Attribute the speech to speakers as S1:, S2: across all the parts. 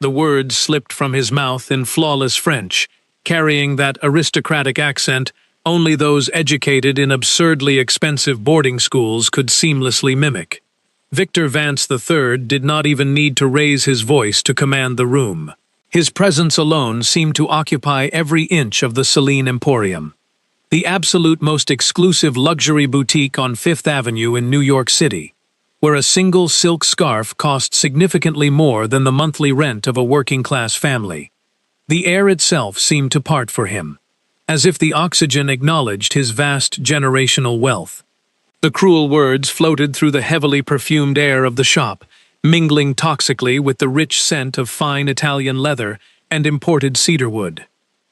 S1: The words slipped from his mouth in flawless French, carrying that aristocratic accent only those educated in absurdly expensive boarding schools could seamlessly mimic. Victor Vance III did not even need to raise his voice to command the room. His presence alone seemed to occupy every inch of the Celine Emporium, the absolute most exclusive luxury boutique on Fifth Avenue in New York City, where a single silk scarf cost significantly more than the monthly rent of a working-class family. The air itself seemed to part for him, as if the oxygen acknowledged his vast generational wealth. The cruel words floated through the heavily perfumed air of the shop, mingling toxically with the rich scent of fine Italian leather and imported cedarwood.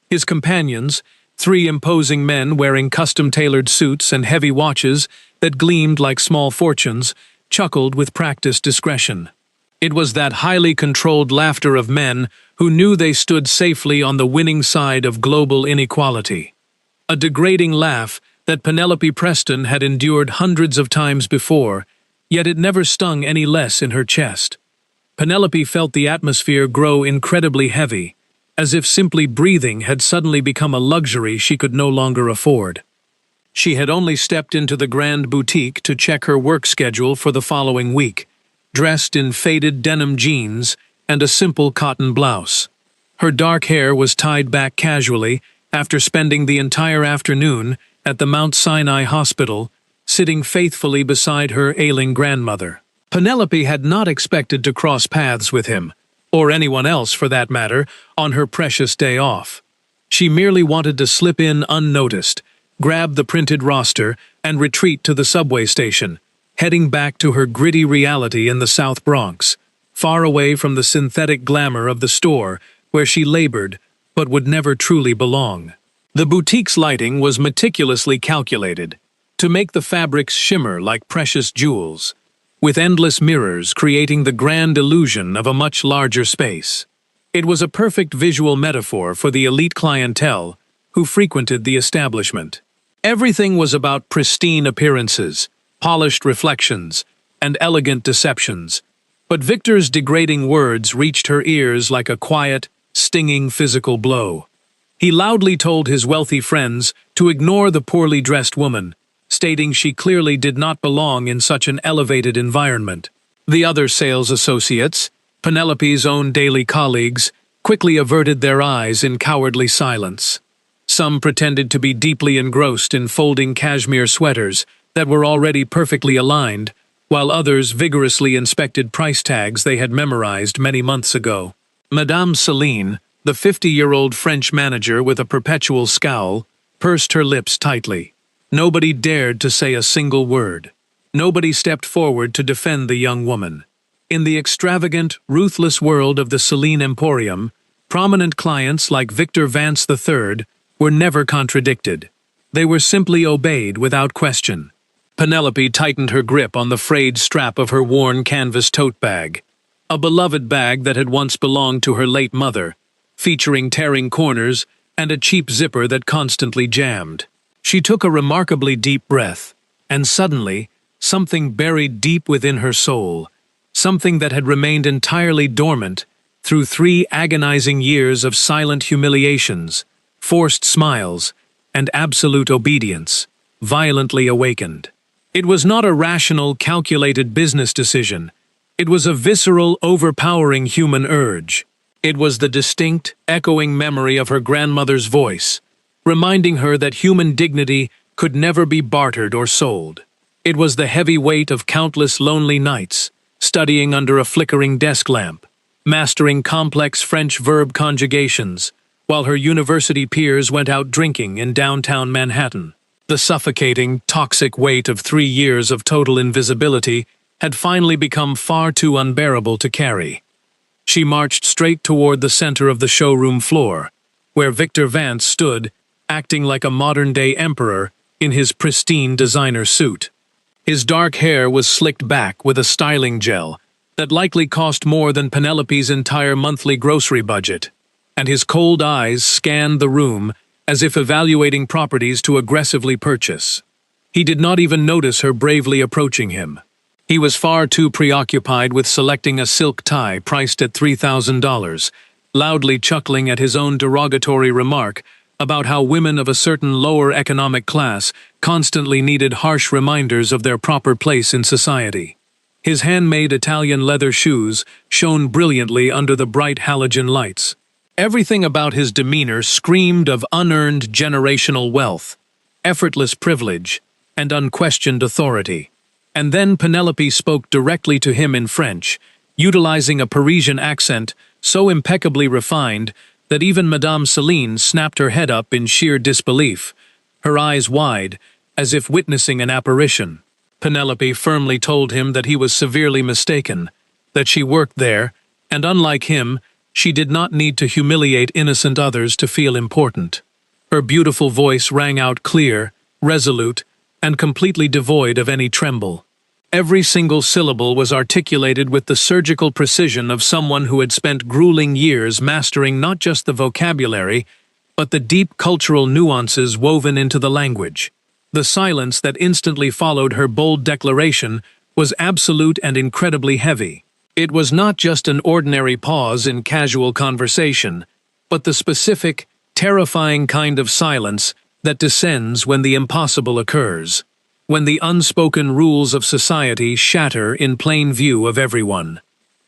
S1: His companions, three imposing men wearing custom-tailored suits and heavy watches that gleamed like small fortunes, chuckled with practiced discretion. It was that highly controlled laughter of men who knew they stood safely on the winning side of global inequality. A degrading laugh that Penelope Preston had endured hundreds of times before, yet it never stung any less in her chest. Penelope felt the atmosphere grow incredibly heavy, as if simply breathing had suddenly become a luxury she could no longer afford. She had only stepped into the grand boutique to check her work schedule for the following week, dressed in faded denim jeans and a simple cotton blouse. Her dark hair was tied back casually after spending the entire afternoon at the Mount Sinai Hospital, sitting faithfully beside her ailing grandmother. Penelope had not expected to cross paths with him, or anyone else for that matter, on her precious day off. She merely wanted to slip in unnoticed, grab the printed roster, and retreat to the subway station, heading back to her gritty reality in the South Bronx, far away from the synthetic glamour of the store where she labored but would never truly belong. The boutique's lighting was meticulously calculated to make the fabrics shimmer like precious jewels, with endless mirrors creating the grand illusion of a much larger space. It was a perfect visual metaphor for the elite clientele who frequented the establishment. Everything was about pristine appearances, polished reflections, and elegant deceptions, but Victor's degrading words reached her ears like a quiet, stinging physical blow. He loudly told his wealthy friends to ignore the poorly dressed woman, stating she clearly did not belong in such an elevated environment. The other sales associates, Penelope's own daily colleagues, quickly averted their eyes in cowardly silence. Some pretended to be deeply engrossed in folding cashmere sweaters that were already perfectly aligned, while others vigorously inspected price tags they had memorized many months ago. Madame Celine, the 50-year-old French manager with a perpetual scowl, pursed her lips tightly. Nobody dared to say a single word. Nobody stepped forward to defend the young woman. In the extravagant, ruthless world of the Celine Emporium, prominent clients like Victor Vance III were never contradicted. They were simply obeyed without question. Penelope tightened her grip on the frayed strap of her worn canvas tote bag, a beloved bag that had once belonged to her late mother, featuring tearing corners and a cheap zipper that constantly jammed. She took a remarkably deep breath, and suddenly, something buried deep within her soul, something that had remained entirely dormant through 3 agonizing years of silent humiliations, forced smiles, and absolute obedience, violently awakened. It was not a rational, calculated business decision. It was a visceral, overpowering human urge. It was the distinct, echoing memory of her grandmother's voice, reminding her that human dignity could never be bartered or sold. It was the heavy weight of countless lonely nights, studying under a flickering desk lamp, mastering complex French verb conjugations, while her university peers went out drinking in downtown Manhattan. The suffocating, toxic weight of 3 years of total invisibility had finally become far too unbearable to carry. She marched straight toward the center of the showroom floor, where Victor Vance stood, acting like a modern-day emperor in his pristine designer suit. His dark hair was slicked back with a styling gel that likely cost more than Penelope's entire monthly grocery budget, and his cold eyes scanned the room as if evaluating properties to aggressively purchase. He did not even notice her bravely approaching him. He was far too preoccupied with selecting a silk tie priced at $3,000, loudly chuckling at his own derogatory remark about how women of a certain lower economic class constantly needed harsh reminders of their proper place in society. His handmade Italian leather shoes shone brilliantly under the bright halogen lights. Everything about his demeanor screamed of unearned generational wealth, effortless privilege, and unquestioned authority. And then Penelope spoke directly to him in French, utilizing a Parisian accent so impeccably refined that even Madame Céline snapped her head up in sheer disbelief, her eyes wide, as if witnessing an apparition. Penelope firmly told him that he was severely mistaken, that she worked there, and unlike him, she did not need to humiliate innocent others to feel important. Her beautiful voice rang out clear, resolute, and completely devoid of any tremble. Every single syllable was articulated with the surgical precision of someone who had spent grueling years mastering not just the vocabulary, but the deep cultural nuances woven into the language. The silence that instantly followed her bold declaration was absolute and incredibly heavy. It was not just an ordinary pause in casual conversation, but the specific, terrifying kind of silence that descends when the impossible occurs, when the unspoken rules of society shatter in plain view of everyone.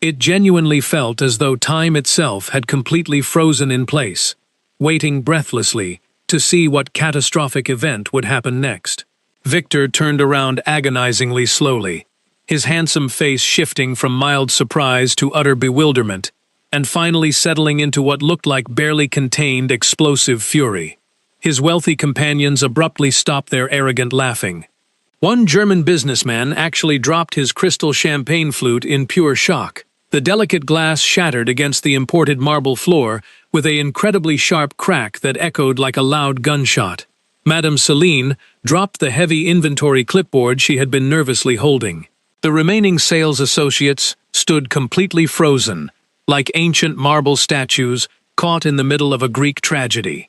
S1: It genuinely felt as though time itself had completely frozen in place, waiting breathlessly to see what catastrophic event would happen next. Victor turned around agonizingly slowly, his handsome face shifting from mild surprise to utter bewilderment, and finally settling into what looked like barely contained explosive fury. His wealthy companions abruptly stopped their arrogant laughing. One German businessman actually dropped his crystal champagne flute in pure shock. The delicate glass shattered against the imported marble floor with an incredibly sharp crack that echoed like a loud gunshot. Madame Céline dropped the heavy inventory clipboard she had been nervously holding. The remaining sales associates stood completely frozen, like ancient marble statues caught in the middle of a Greek tragedy.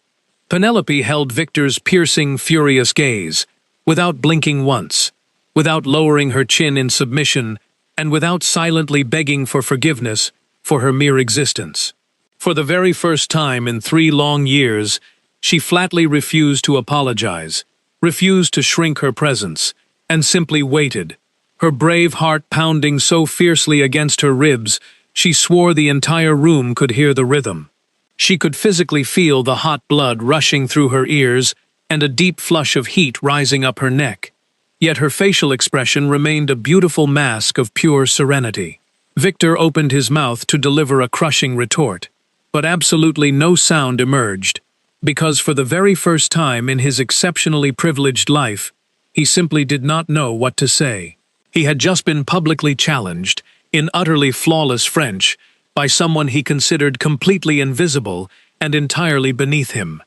S1: Penelope held Victor's piercing, furious gaze, without blinking once, without lowering her chin in submission, and without silently begging for forgiveness for her mere existence. For the very first time in 3 long years, she flatly refused to apologize, refused to shrink her presence, and simply waited, her brave heart pounding so fiercely against her ribs she swore the entire room could hear the rhythm. She could physically feel the hot blood rushing through her ears and a deep flush of heat rising up her neck. Yet her facial expression remained a beautiful mask of pure serenity. Victor opened his mouth to deliver a crushing retort, but absolutely no sound emerged, because for the very first time in his exceptionally privileged life, he simply did not know what to say. He had just been publicly challenged, in utterly flawless French, by someone he considered completely invisible and entirely beneath him.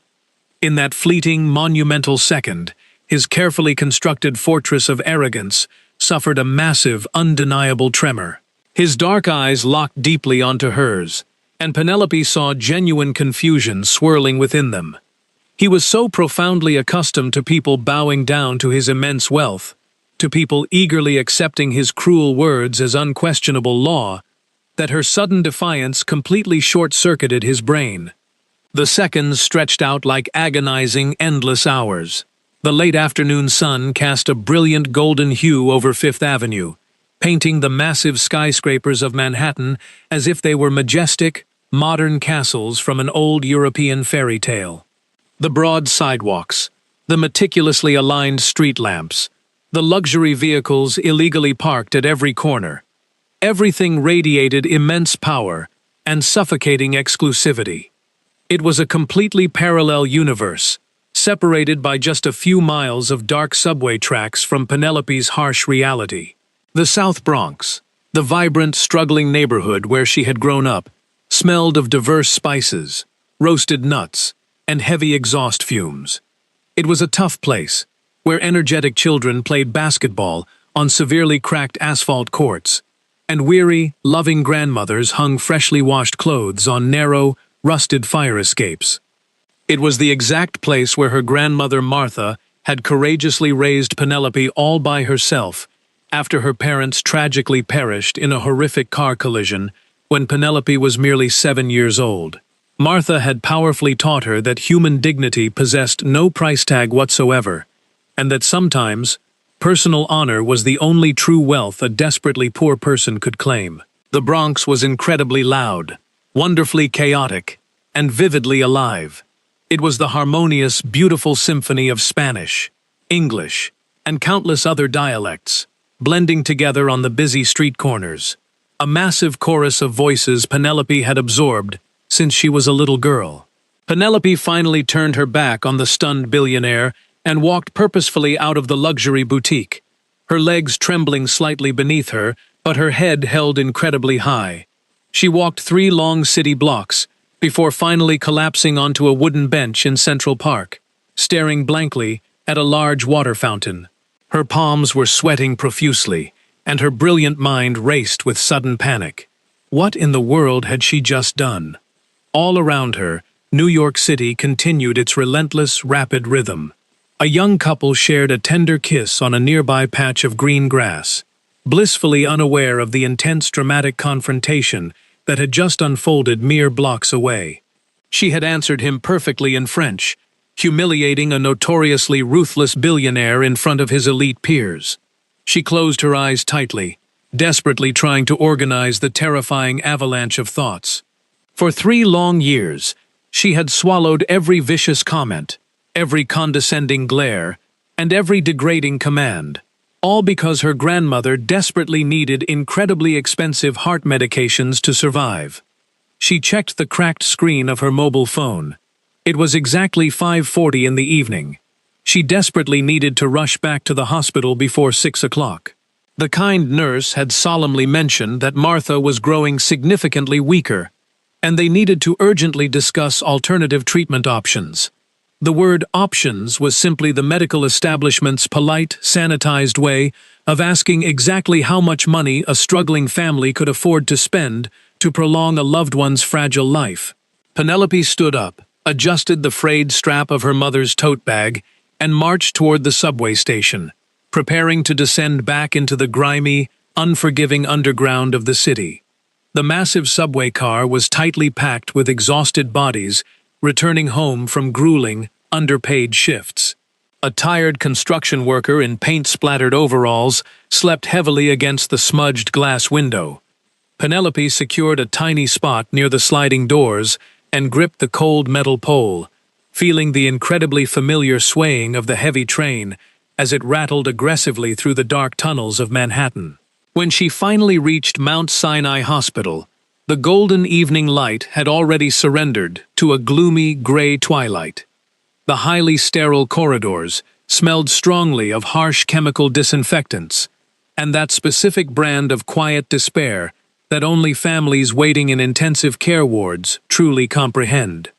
S1: In that fleeting, monumental second, his carefully constructed fortress of arrogance suffered a massive, undeniable tremor. His dark eyes locked deeply onto hers, and Penelope saw genuine confusion swirling within them. He was so profoundly accustomed to people bowing down to his immense wealth, to people eagerly accepting his cruel words as unquestionable law, that her sudden defiance completely short-circuited his brain. The seconds stretched out like agonizing, endless hours. The late afternoon sun cast a brilliant golden hue over Fifth Avenue, painting the massive skyscrapers of Manhattan as if they were majestic, modern castles from an old European fairy tale. The broad sidewalks, the meticulously aligned street lamps, the luxury vehicles illegally parked at every corner. Everything radiated immense power and suffocating exclusivity. It was a completely parallel universe, separated by just a few miles of dark subway tracks from Penelope's harsh reality. The South Bronx, the vibrant, struggling neighborhood where she had grown up, smelled of diverse spices, roasted nuts, and heavy exhaust fumes. It was a tough place, where energetic children played basketball on severely cracked asphalt courts, and weary, loving grandmothers hung freshly washed clothes on narrow, rusted fire escapes. It was the exact place where her grandmother Martha had courageously raised Penelope all by herself after her parents tragically perished in a horrific car collision when Penelope was merely 7 years old. Martha had powerfully taught her that human dignity possessed no price tag whatsoever, and that sometimes personal honor was the only true wealth a desperately poor person could claim. The Bronx was incredibly loud, wonderfully chaotic, and vividly alive. It was the harmonious, beautiful symphony of Spanish, English, and countless other dialects, blending together on the busy street corners. A massive chorus of voices Penelope had absorbed since she was a little girl. Penelope finally turned her back on the stunned billionaire and walked purposefully out of the luxury boutique, her legs trembling slightly beneath her, but her head held incredibly high. She walked 3 long city blocks before finally collapsing onto a wooden bench in Central Park, staring blankly at a large water fountain. Her palms were sweating profusely, and her brilliant mind raced with sudden panic. What in the world had she just done? All around her, New York City continued its relentless, rapid rhythm. A young couple shared a tender kiss on a nearby patch of green grass, blissfully unaware of the intense dramatic confrontation that had just unfolded mere blocks away. She had answered him perfectly in French, humiliating a notoriously ruthless billionaire in front of his elite peers. She closed her eyes tightly, desperately trying to organize the terrifying avalanche of thoughts. For 3 long years, she had swallowed every vicious comment, every condescending glare, and every degrading command, all because her grandmother desperately needed incredibly expensive heart medications to survive. She checked the cracked screen of her mobile phone. It was exactly 5:40 in the evening. She desperately needed to rush back to the hospital before 6 o'clock. The kind nurse had solemnly mentioned that Martha was growing significantly weaker, and they needed to urgently discuss alternative treatment options. The word options was simply the medical establishment's polite, sanitized way of asking exactly how much money a struggling family could afford to spend to prolong a loved one's fragile life. Penelope stood up, adjusted the frayed strap of her mother's tote bag, and marched toward the subway station, preparing to descend back into the grimy, unforgiving underground of the city. The massive subway car was tightly packed with exhausted bodies returning home from grueling, underpaid shifts. A tired construction worker in paint-splattered overalls slept heavily against the smudged glass window. Penelope secured a tiny spot near the sliding doors and gripped the cold metal pole, feeling the incredibly familiar swaying of the heavy train as it rattled aggressively through the dark tunnels of Manhattan. When she finally reached Mount Sinai Hospital, the golden evening light had already surrendered to a gloomy gray twilight. The highly sterile corridors smelled strongly of harsh chemical disinfectants, and that specific brand of quiet despair that only families waiting in intensive care wards truly comprehend.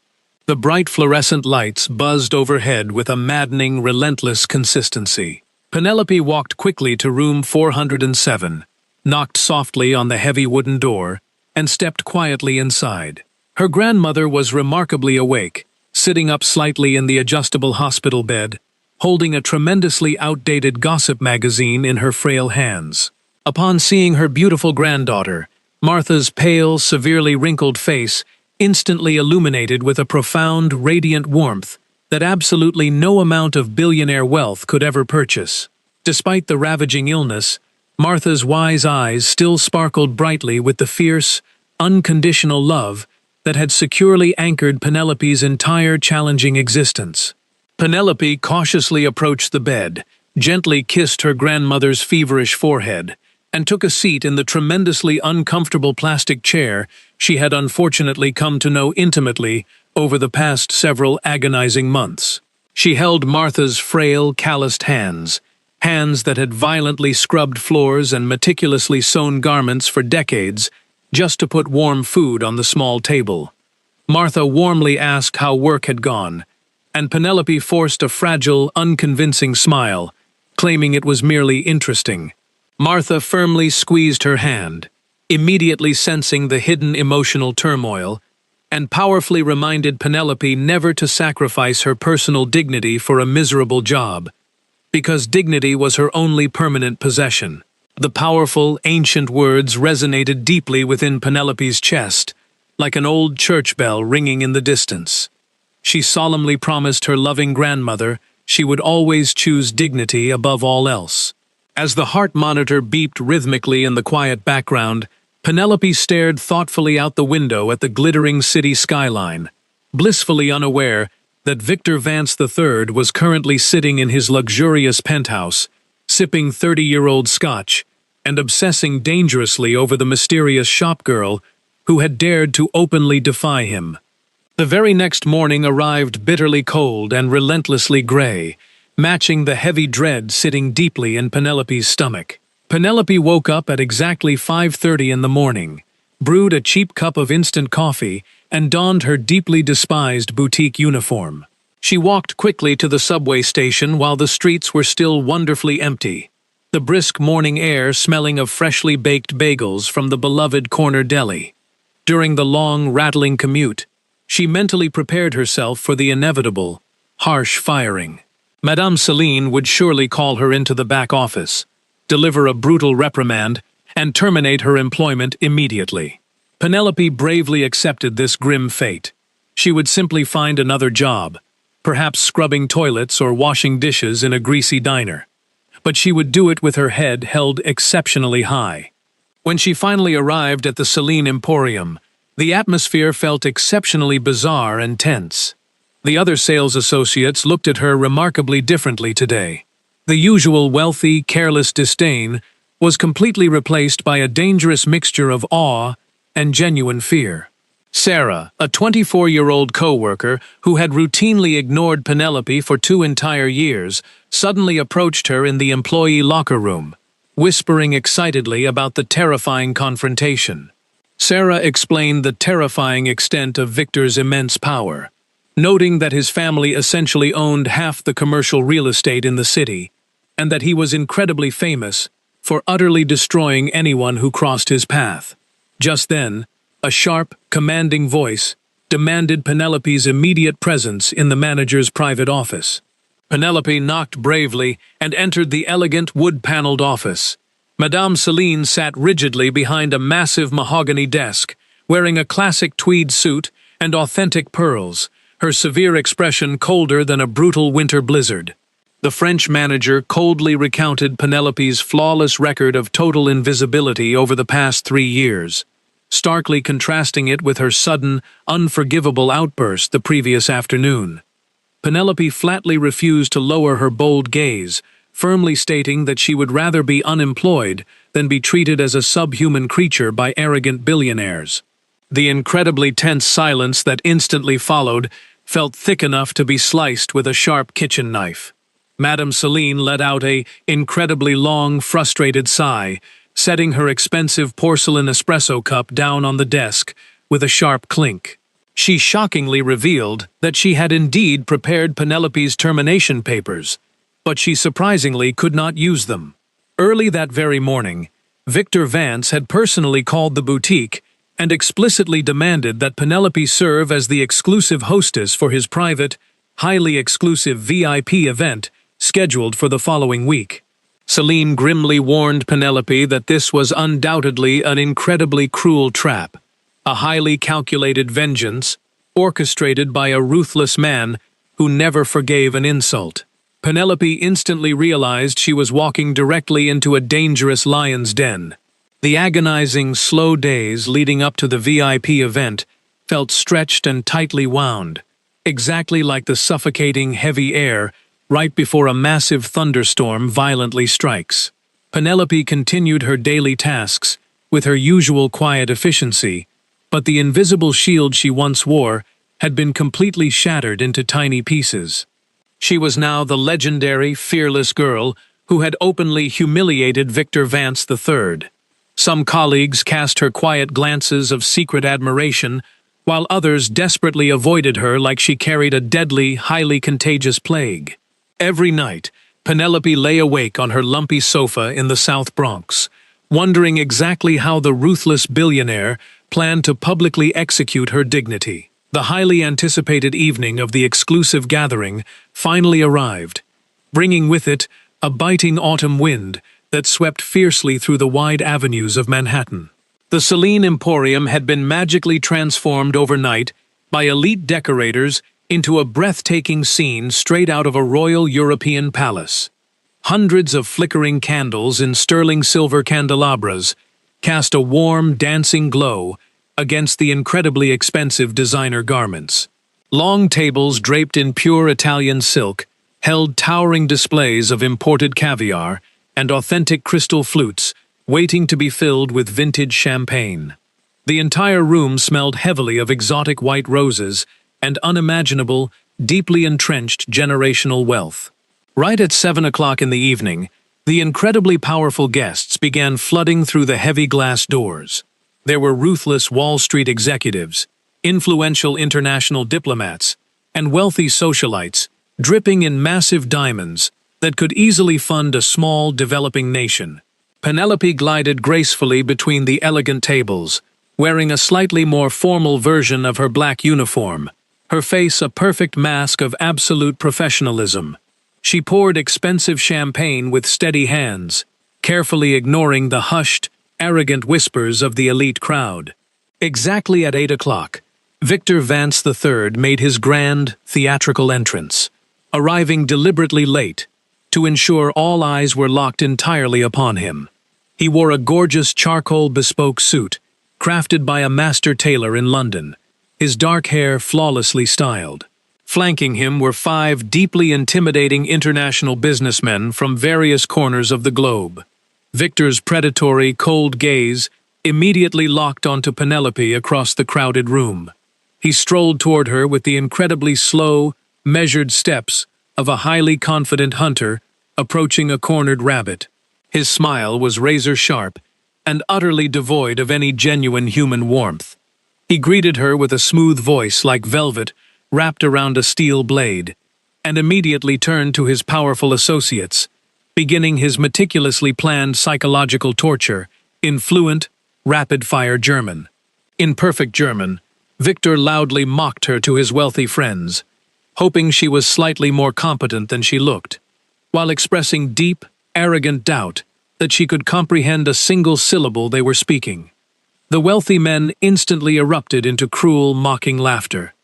S1: The bright fluorescent lights buzzed overhead with a maddening, relentless consistency. Penelope walked quickly to room 407, knocked softly on the heavy wooden door, and stepped quietly inside. Her grandmother was remarkably awake, sitting up slightly in the adjustable hospital bed, holding a tremendously outdated gossip magazine in her frail hands. Upon seeing her beautiful granddaughter, Martha's pale, severely wrinkled face instantly illuminated with a profound, radiant warmth that absolutely no amount of billionaire wealth could ever purchase. Despite the ravaging illness, Martha's wise eyes still sparkled brightly with the fierce, unconditional love that had securely anchored Penelope's entire challenging existence. Penelope cautiously approached the bed, gently kissed her grandmother's feverish forehead, and took a seat in the tremendously uncomfortable plastic chair she had unfortunately come to know intimately over the past several agonizing months. She held Martha's frail, calloused hands, hands that had violently scrubbed floors and meticulously sewn garments for decades, just to put warm food on the small table. Martha warmly asked how work had gone, and Penelope forced a fragile, unconvincing smile, claiming it was merely interesting. Martha firmly squeezed her hand, immediately sensing the hidden emotional turmoil, and powerfully reminded Penelope never to sacrifice her personal dignity for a miserable job, because dignity was her only permanent possession. The powerful, ancient words resonated deeply within Penelope's chest, like an old church bell ringing in the distance. She solemnly promised her loving grandmother she would always choose dignity above all else. As the heart monitor beeped rhythmically in the quiet background, Penelope stared thoughtfully out the window at the glittering city skyline, blissfully unaware that Victor Vance III was currently sitting in his luxurious penthouse, sipping 30-year-old scotch and obsessing dangerously over the mysterious shopgirl who had dared to openly defy him. The very next morning arrived bitterly cold and relentlessly gray, matching the heavy dread sitting deeply in Penelope's stomach. Penelope woke up at exactly 5:30 in the morning, brewed a cheap cup of instant coffee, and donned her deeply despised boutique uniform. She walked quickly to the subway station while the streets were still wonderfully empty, the brisk morning air smelling of freshly baked bagels from the beloved corner deli. During the long, rattling commute, she mentally prepared herself for the inevitable, harsh firing. Madame Céline would surely call her into the back office, deliver a brutal reprimand, and terminate her employment immediately. Penelope bravely accepted this grim fate. She would simply find another job, perhaps scrubbing toilets or washing dishes in a greasy diner. But she would do it with her head held exceptionally high. When she finally arrived at the Céline Emporium, the atmosphere felt exceptionally bizarre and tense. The other sales associates looked at her remarkably differently today. The usual wealthy, careless disdain was completely replaced by a dangerous mixture of awe and genuine fear. Sarah, a 24-year-old co-worker who had routinely ignored Penelope for 2 entire years, suddenly approached her in the employee locker room, whispering excitedly about the terrifying confrontation. Sarah explained the terrifying extent of Victor's immense power, noting that his family essentially owned half the commercial real estate in the city, and that he was incredibly famous for utterly destroying anyone who crossed his path. Just then, a sharp, commanding voice demanded Penelope's immediate presence in the manager's private office. Penelope knocked bravely and entered the elegant wood-paneled office. Madame Céline sat rigidly behind a massive mahogany desk, wearing a classic tweed suit and authentic pearls, her severe expression colder than a brutal winter blizzard. The French manager coldly recounted Penelope's flawless record of total invisibility over the past 3 years, starkly contrasting it with her sudden, unforgivable outburst the previous afternoon. Penelope flatly refused to lower her bold gaze, firmly stating that she would rather be unemployed than be treated as a subhuman creature by arrogant billionaires. The incredibly tense silence that instantly followed felt thick enough to be sliced with a sharp kitchen knife. Madame Céline let out an incredibly long, frustrated sigh, setting her expensive porcelain espresso cup down on the desk with a sharp clink. She shockingly revealed that she had indeed prepared Penelope's termination papers, but she surprisingly could not use them. Early that very morning, Victor Vance had personally called the boutique and explicitly demanded that Penelope serve as the exclusive hostess for his private, highly exclusive VIP event scheduled for the following week. Céline grimly warned Penelope that this was undoubtedly an incredibly cruel trap, a highly calculated vengeance, orchestrated by a ruthless man who never forgave an insult. Penelope instantly realized she was walking directly into a dangerous lion's den. The agonizing, slow days leading up to the VIP event felt stretched and tightly wound, exactly like the suffocating, heavy air right before a massive thunderstorm violently strikes. Penelope continued her daily tasks with her usual quiet efficiency, but the invisible shield she once wore had been completely shattered into tiny pieces. She was now the legendary, fearless girl who had openly humiliated Victor Vance III. Some colleagues cast her quiet glances of secret admiration, while others desperately avoided her like she carried a deadly, highly contagious plague. Every night, Penelope lay awake on her lumpy sofa in the South Bronx, wondering exactly how the ruthless billionaire planned to publicly execute her dignity. The highly anticipated evening of the exclusive gathering finally arrived, bringing with it a biting autumn wind that swept fiercely through the wide avenues of Manhattan. The Celine Emporium had been magically transformed overnight by elite decorators into a breathtaking scene straight out of a royal European palace. Hundreds of flickering candles in sterling silver candelabras cast a warm, dancing glow against the incredibly expensive designer garments. Long tables draped in pure Italian silk held towering displays of imported caviar and authentic crystal flutes waiting to be filled with vintage champagne. The entire room smelled heavily of exotic white roses and unimaginable, deeply entrenched generational wealth. Right at 7 o'clock in the evening, the incredibly powerful guests began flooding through the heavy glass doors. There were ruthless Wall Street executives, influential international diplomats, and wealthy socialites, dripping in massive diamonds that could easily fund a small, developing nation. Penelope glided gracefully between the elegant tables, wearing a slightly more formal version of her black uniform, her face a perfect mask of absolute professionalism. She poured expensive champagne with steady hands, carefully ignoring the hushed, arrogant whispers of the elite crowd. Exactly at 8 o'clock, Victor Vance III made his grand, theatrical entrance, arriving deliberately late to ensure all eyes were locked entirely upon him. He wore a gorgeous charcoal bespoke suit, crafted by a master tailor in London, his dark hair flawlessly styled. Flanking him were 5 deeply intimidating international businessmen from various corners of the globe. Victor's predatory, cold gaze immediately locked onto Penelope across the crowded room. He strolled toward her with the incredibly slow, measured steps of a highly confident hunter approaching a cornered rabbit. His smile was razor-sharp and utterly devoid of any genuine human warmth. He greeted her with a smooth voice like velvet wrapped around a steel blade, and immediately turned to his powerful associates, beginning his meticulously planned psychological torture in fluent, rapid-fire German. In perfect German, Victor loudly mocked her to his wealthy friends, hoping she was slightly more competent than she looked, while expressing deep, arrogant doubt that she could comprehend a single syllable they were speaking. The wealthy men instantly erupted into cruel, mocking laughter.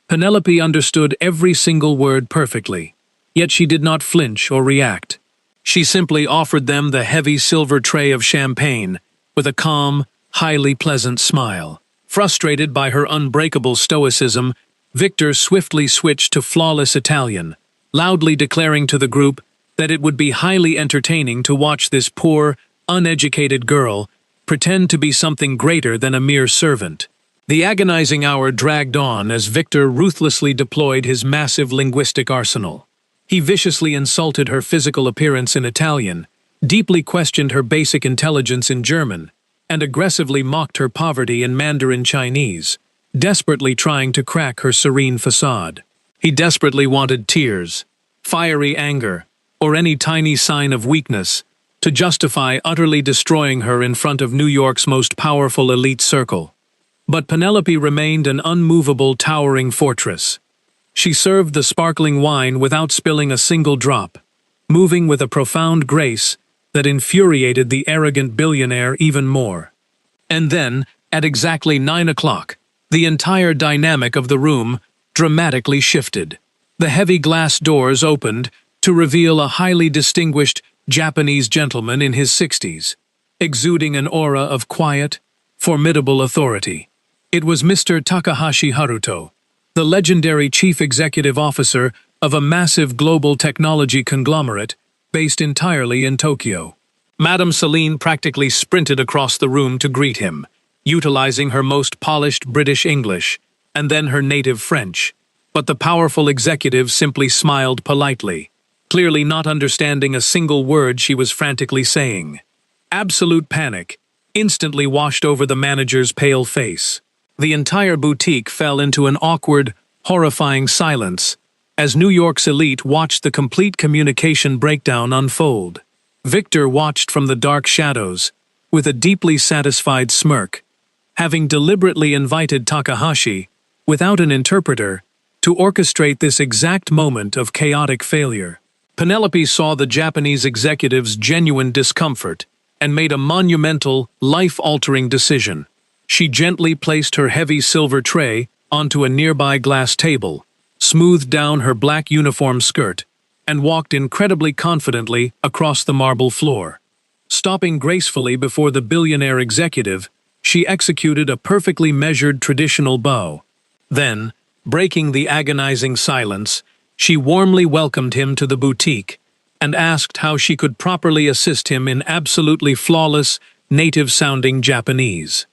S1: Penelope understood every single word perfectly, yet she did not flinch or react. She simply offered them the heavy silver tray of champagne with a calm, highly pleasant smile. Frustrated by her unbreakable stoicism, Victor swiftly switched to flawless Italian, loudly declaring to the group that it would be highly entertaining to watch this poor, uneducated girl pretend to be something greater than a mere servant. The agonizing hour dragged on as Victor ruthlessly deployed his massive linguistic arsenal. He viciously insulted her physical appearance in Italian, deeply questioned her basic intelligence in German, and aggressively mocked her poverty in Mandarin Chinese, desperately trying to crack her serene facade. He desperately wanted tears, fiery anger, or any tiny sign of weakness to justify utterly destroying her in front of New York's most powerful elite circle. But Penelope remained an unmovable, towering fortress. She served the sparkling wine without spilling a single drop, moving with a profound grace that infuriated the arrogant billionaire even more. And then, at exactly 9 o'clock, the entire dynamic of the room dramatically shifted. The heavy glass doors opened to reveal a highly distinguished Japanese gentleman in his 60s, exuding an aura of quiet, formidable authority. It was Mr. Takahashi Haruto, the legendary chief executive officer of a massive global technology conglomerate based entirely in Tokyo. Madame Celine practically sprinted across the room to greet him, utilizing her most polished British English, and then her native French. But the powerful executive simply smiled politely, clearly not understanding a single word she was frantically saying. Absolute panic instantly washed over the manager's pale face. The entire boutique fell into an awkward, horrifying silence as New York's elite watched the complete communication breakdown unfold. Victor watched from the dark shadows with a deeply satisfied smirk, having deliberately invited Takahashi, without an interpreter, to orchestrate this exact moment of chaotic failure. Penelope saw the Japanese executive's genuine discomfort and made a monumental, life-altering decision. She gently placed her heavy silver tray onto a nearby glass table, smoothed down her black uniform skirt, and walked incredibly confidently across the marble floor. Stopping gracefully before the billionaire executive, she executed a perfectly measured traditional bow. Then, breaking the agonizing silence, she warmly welcomed him to the boutique and asked how she could properly assist him in absolutely flawless, native-sounding Japanese.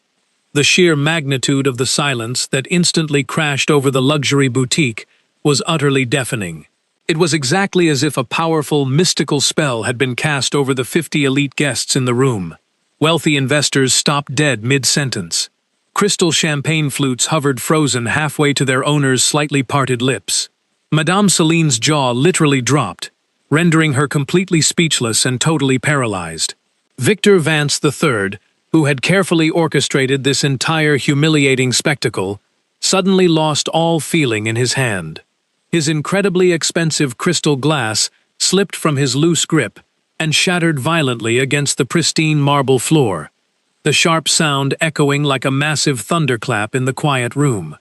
S1: The sheer magnitude of the silence that instantly crashed over the luxury boutique was utterly deafening. It was exactly as if a powerful, mystical spell had been cast over the 50 elite guests in the room. Wealthy investors stopped dead mid-sentence. Crystal champagne flutes hovered frozen halfway to their owners' slightly parted lips. Madame Celine's jaw literally dropped, rendering her completely speechless and totally paralyzed. Victor Vance III, who had carefully orchestrated this entire humiliating spectacle, suddenly lost all feeling in his hand. His incredibly expensive crystal glass slipped from his loose grip and shattered violently against the pristine marble floor, the sharp sound echoing like a massive thunderclap in the quiet room.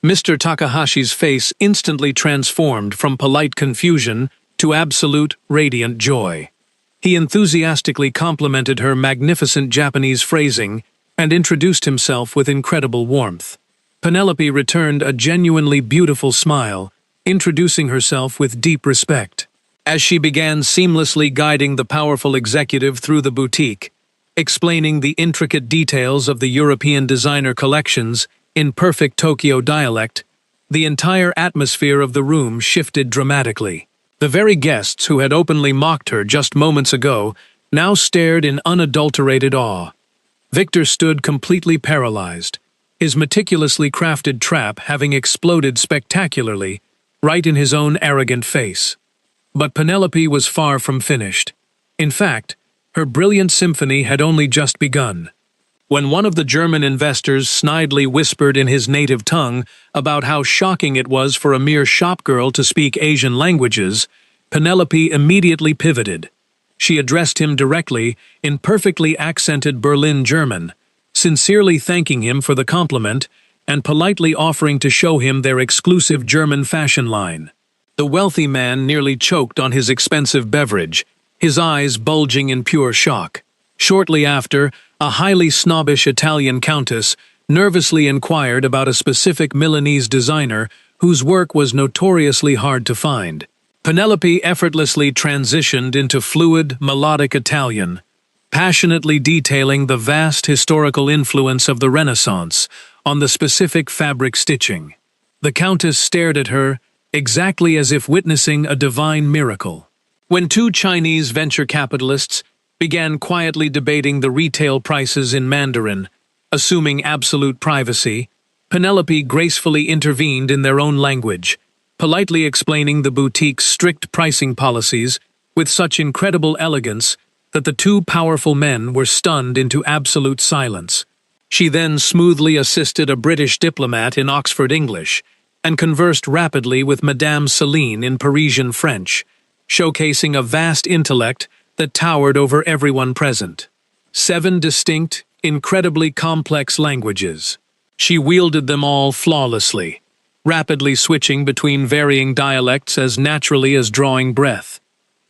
S1: Mr. Takahashi's face instantly transformed from polite confusion to absolute, radiant joy. He enthusiastically complimented her magnificent Japanese phrasing and introduced himself with incredible warmth. Penelope returned a genuinely beautiful smile, introducing herself with deep respect. As she began seamlessly guiding the powerful executive through the boutique, explaining the intricate details of the European designer collections in perfect Tokyo dialect, the entire atmosphere of the room shifted dramatically. The very guests who had openly mocked her just moments ago now stared in unadulterated awe. Victor stood completely paralyzed, his meticulously crafted trap having exploded spectacularly right in his own arrogant face. But Penelope was far from finished. In fact, her brilliant symphony had only just begun. When one of the German investors snidely whispered in his native tongue about how shocking it was for a mere shopgirl to speak Asian languages, Penelope immediately pivoted. She addressed him directly in perfectly accented Berlin German, sincerely thanking him for the compliment and politely offering to show him their exclusive German fashion line. The wealthy man nearly choked on his expensive beverage, his eyes bulging in pure shock. Shortly after, a highly snobbish Italian countess nervously inquired about a specific Milanese designer whose work was notoriously hard to find. Penelope effortlessly transitioned into fluid, melodic Italian, passionately detailing the vast historical influence of the Renaissance on the specific fabric stitching. The countess stared at her, exactly as if witnessing a divine miracle. When two Chinese venture capitalists began quietly debating the retail prices in Mandarin, assuming absolute privacy, Penelope gracefully intervened in their own language, politely explaining the boutique's strict pricing policies with such incredible elegance that the two powerful men were stunned into absolute silence. She then smoothly assisted a British diplomat in Oxford English and conversed rapidly with Madame Celine in Parisian French, showcasing a vast intellect that towered over everyone present. 7 distinct, incredibly complex languages. She wielded them all flawlessly, rapidly switching between varying dialects as naturally as drawing breath.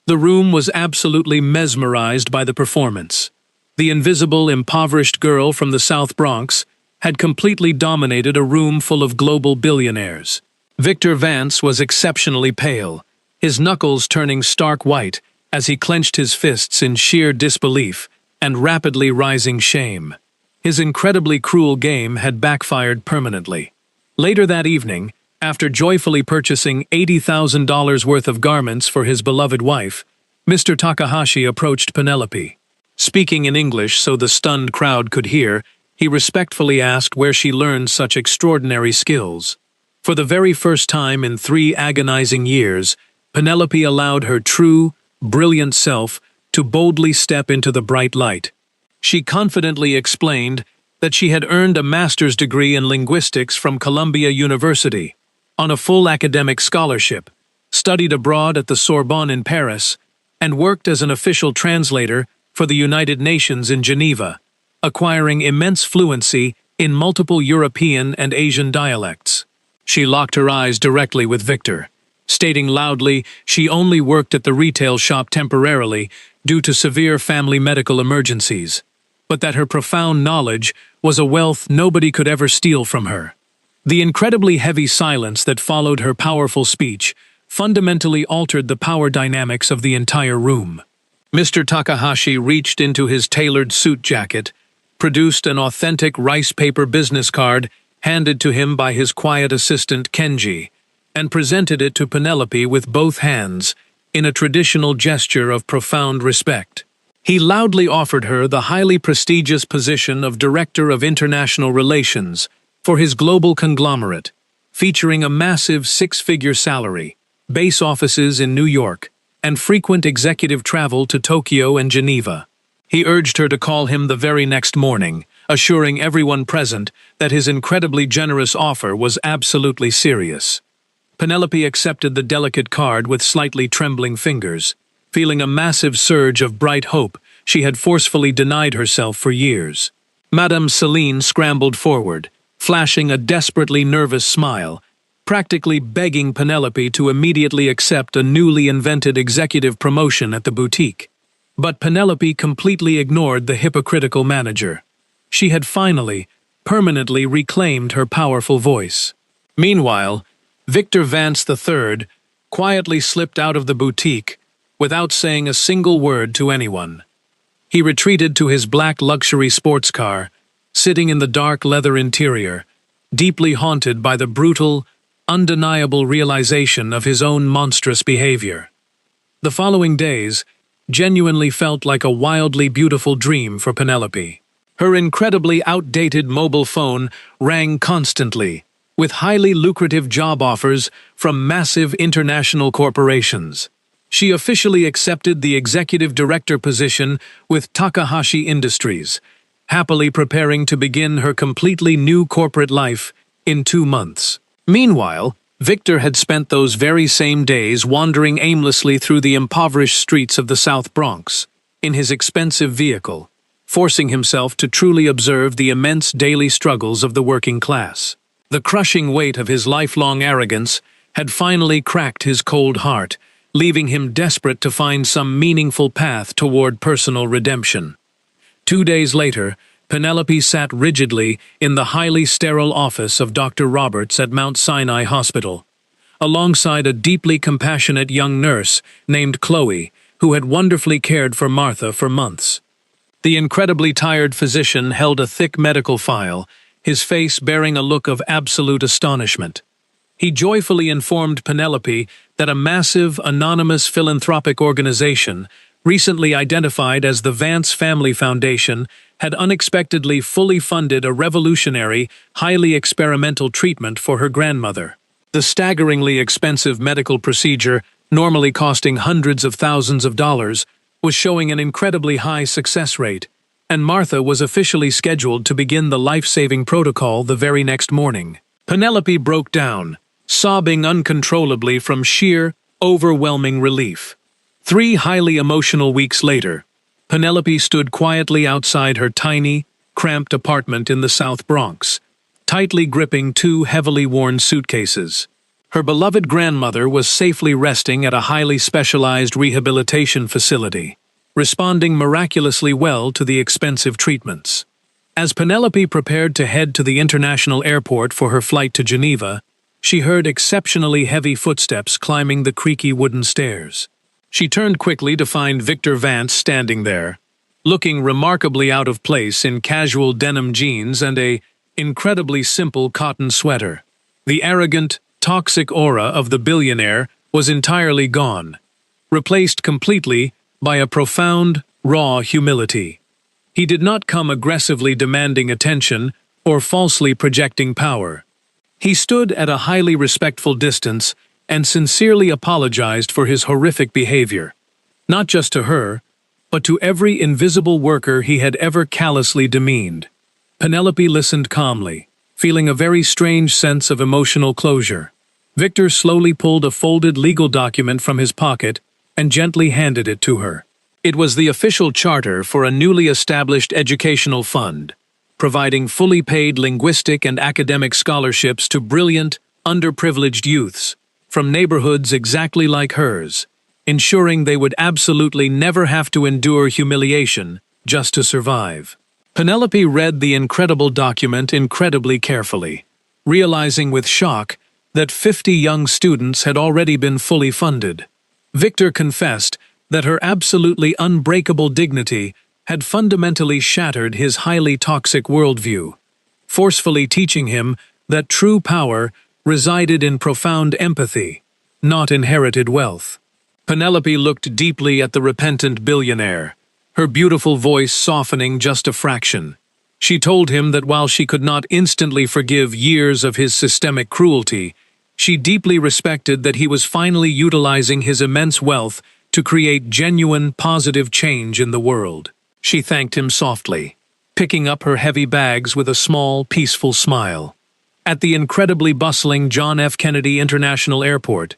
S1: The room was absolutely mesmerized by the performance. The invisible, impoverished girl from the South Bronx had completely dominated a room full of global billionaires. Victor Vance was exceptionally pale, his knuckles turning stark white as he clenched his fists in sheer disbelief and rapidly rising shame. His incredibly cruel game had backfired permanently. Later that evening, after joyfully purchasing $80,000 worth of garments for his beloved wife, Mr. Takahashi approached Penelope. Speaking in English so the stunned crowd could hear, he respectfully asked where she learned such extraordinary skills. For the very first time in 3 agonizing years, Penelope allowed her true, brilliant self to boldly step into the bright light. She confidently explained that she had earned a master's degree in linguistics from Columbia University, on a full academic scholarship, studied abroad at the Sorbonne in Paris, and worked as an official translator for the United Nations in Geneva, acquiring immense fluency in multiple European and Asian dialects. She locked her eyes directly with Victor, stating loudly she only worked at the retail shop temporarily due to severe family medical emergencies, but that her profound knowledge was a wealth nobody could ever steal from her. The incredibly heavy silence that followed her powerful speech fundamentally altered the power dynamics of the entire room. Mr. Takahashi reached into his tailored suit jacket, produced an authentic rice paper business card handed to him by his quiet assistant Kenji, and presented it to Penelope with both hands in a traditional gesture of profound respect. He loudly offered her the highly prestigious position of Director of International Relations for his global conglomerate, featuring a massive six-figure salary, base offices in New York, and frequent executive travel to Tokyo and Geneva. He urged her to call him the very next morning, assuring everyone present that his incredibly generous offer was absolutely serious. Penelope accepted the delicate card with slightly trembling fingers, feeling a massive surge of bright hope she had forcefully denied herself for years. Madame Celine scrambled forward, flashing a desperately nervous smile, practically begging Penelope to immediately accept a newly invented executive promotion at the boutique. But Penelope completely ignored the hypocritical manager. She had finally, permanently reclaimed her powerful voice. Meanwhile, Victor Vance III quietly slipped out of the boutique without saying a single word to anyone. He retreated to his black luxury sports car, sitting in the dark leather interior, deeply haunted by the brutal, undeniable realization of his own monstrous behavior. The following days genuinely felt like a wildly beautiful dream for Penelope. Her incredibly outdated mobile phone rang constantly, with highly lucrative job offers from massive international corporations. She officially accepted the executive director position with Takahashi Industries, happily preparing to begin her completely new corporate life in 2 months. Meanwhile, Victor had spent those very same days wandering aimlessly through the impoverished streets of the South Bronx, in his expensive vehicle, forcing himself to truly observe the immense daily struggles of the working class. The crushing weight of his lifelong arrogance had finally cracked his cold heart, leaving him desperate to find some meaningful path toward personal redemption. 2 days later, Penelope sat rigidly in the highly sterile office of Dr. Roberts at Mount Sinai Hospital, alongside a deeply compassionate young nurse named Chloe, who had wonderfully cared for Martha for months. The incredibly tired physician held a thick medical file, his face bearing a look of absolute astonishment. He joyfully informed Penelope that a massive, anonymous philanthropic organization, recently identified as the Vance Family Foundation, had unexpectedly fully funded a revolutionary, highly experimental treatment for her grandmother. The staggeringly expensive medical procedure, normally costing hundreds of thousands of dollars, was showing an incredibly high success rate, and Martha was officially scheduled to begin the life-saving protocol the very next morning. Penelope broke down, sobbing uncontrollably from sheer, overwhelming relief. 3 highly emotional weeks later, Penelope stood quietly outside her tiny, cramped apartment in the South Bronx, tightly gripping 2 heavily worn suitcases. Her beloved grandmother was safely resting at a highly specialized rehabilitation facility, responding miraculously well to the expensive treatments. As Penelope prepared to head to the international airport for her flight to Geneva, she heard exceptionally heavy footsteps climbing the creaky wooden stairs. She turned quickly to find Victor Vance standing there, looking remarkably out of place in casual denim jeans and a incredibly simple cotton sweater. The arrogant, toxic aura of the billionaire was entirely gone, replaced completely by a profound, raw humility. He did not come aggressively demanding attention or falsely projecting power. He stood at a highly respectful distance and sincerely apologized for his horrific behavior, not just to her, but to every invisible worker he had ever callously demeaned. Penelope listened calmly, feeling a very strange sense of emotional closure. Victor slowly pulled a folded legal document from his pocket and gently handed it to her. It was the official charter for a newly established educational fund, providing fully paid linguistic and academic scholarships to brilliant, underprivileged youths from neighborhoods exactly like hers, ensuring they would absolutely never have to endure humiliation just to survive. Penelope read the incredible document incredibly carefully, realizing with shock that 50 young students had already been fully funded. Victor confessed that her absolutely unbreakable dignity had fundamentally shattered his highly toxic worldview, forcefully teaching him that true power resided in profound empathy, not inherited wealth. Penelope looked deeply at the repentant billionaire, her beautiful voice softening just a fraction. She told him that while she could not instantly forgive years of his systemic cruelty, she deeply respected that he was finally utilizing his immense wealth to create genuine, positive change in the world. She thanked him softly, picking up her heavy bags with a small, peaceful smile. At the incredibly bustling John F. Kennedy International Airport,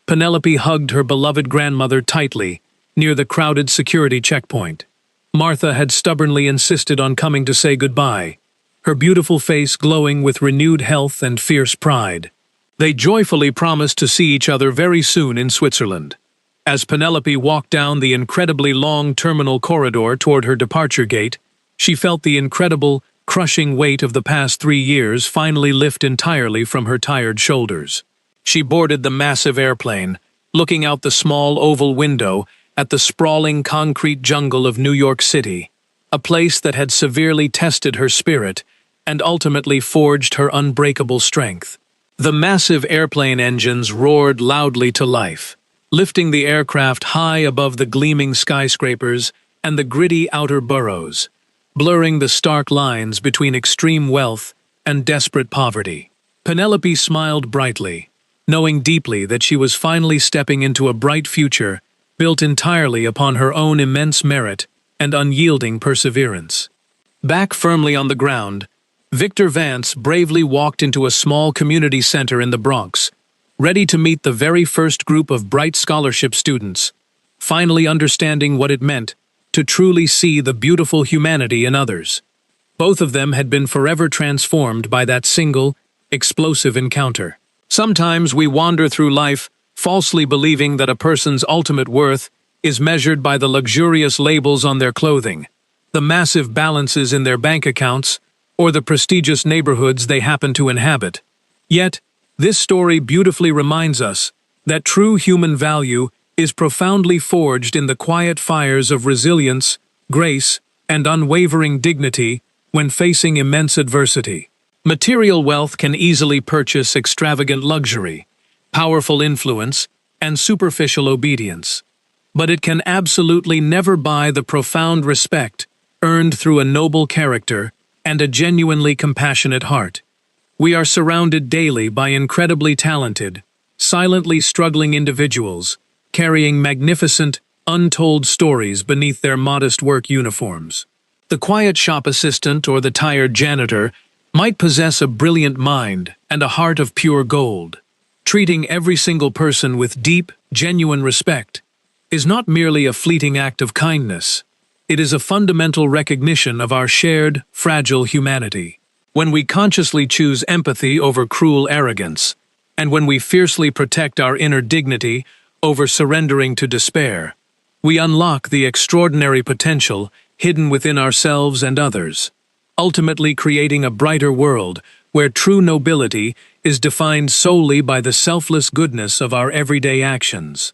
S1: Penelope hugged her beloved grandmother tightly near the crowded security checkpoint. Martha had stubbornly insisted on coming to say goodbye, her beautiful face glowing with renewed health and fierce pride. They joyfully promised to see each other very soon in Switzerland. As Penelope walked down the incredibly long terminal corridor toward her departure gate, she felt the incredible, crushing weight of the past 3 years finally lift entirely from her tired shoulders. She boarded the massive airplane, looking out the small oval window at the sprawling concrete jungle of New York City, a place that had severely tested her spirit and ultimately forged her unbreakable strength. The massive airplane engines roared loudly to life, lifting the aircraft high above the gleaming skyscrapers and the gritty outer boroughs, blurring the stark lines between extreme wealth and desperate poverty. Penelope smiled brightly, knowing deeply that she was finally stepping into a bright future built entirely upon her own immense merit and unyielding perseverance. Back firmly on the ground, Victor Vance bravely walked into a small community center in the Bronx, ready to meet the very first group of bright scholarship students, finally understanding what it meant to truly see the beautiful humanity in others. Both of them had been forever transformed by that single, explosive encounter. Sometimes we wander through life falsely believing that a person's ultimate worth is measured by the luxurious labels on their clothing, the massive balances in their bank accounts, or the prestigious neighborhoods they happen to inhabit. Yet, this story beautifully reminds us that true human value is profoundly forged in the quiet fires of resilience, grace, and unwavering dignity when facing immense adversity. Material wealth can easily purchase extravagant luxury, powerful influence, and superficial obedience. But it can absolutely never buy the profound respect earned through a noble character and a genuinely compassionate heart. We are surrounded daily by incredibly talented, silently struggling individuals, carrying magnificent, untold stories beneath their modest work uniforms. The quiet shop assistant or the tired janitor might possess a brilliant mind and a heart of pure gold. Treating every single person with deep, genuine respect is not merely a fleeting act of kindness. It is a fundamental recognition of our shared, fragile humanity. When we consciously choose empathy over cruel arrogance, and when we fiercely protect our inner dignity over surrendering to despair, we unlock the extraordinary potential hidden within ourselves and others, ultimately creating a brighter world where true nobility is defined solely by the selfless goodness of our everyday actions.